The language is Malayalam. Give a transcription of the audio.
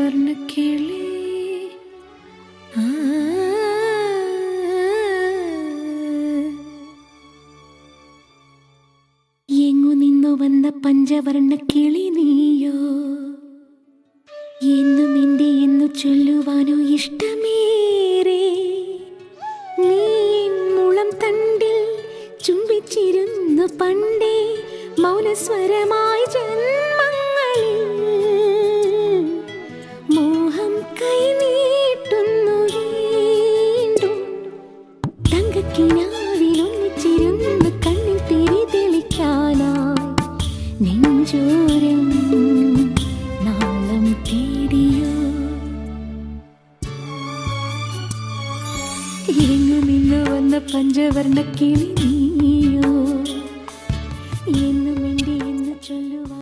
പഞ്ചവർണ്ണക്കിളി എങ്ങു നിന്നു വന്ന പഞ്ചവർണ്ണക്കിളി നീയോ എന്നും എൻ്റെ എന്നു ചൊല്ലുവാനോ ഇഷ്ടമേറെ നീ മുളം തണ്ടിൽ ചുംബിച്ചിരുന്നു പണ്ടേ മൗനസ്വരമായി ജന്മങ്ങളിൽ മോഹം കൈനീട്ടുന്നു വീണ്ടും തങ്കക്കിനാവിൽ ഒന്നിച്ചിരുന്ന് കണ്ണിൽ തിരി തെളിക്കാനായി നെഞ്ചോരം നാളം തേടിയോ എങ്ങുമിങ്ങു വന്ന പഞ്ചവർണ്ണക്കിളി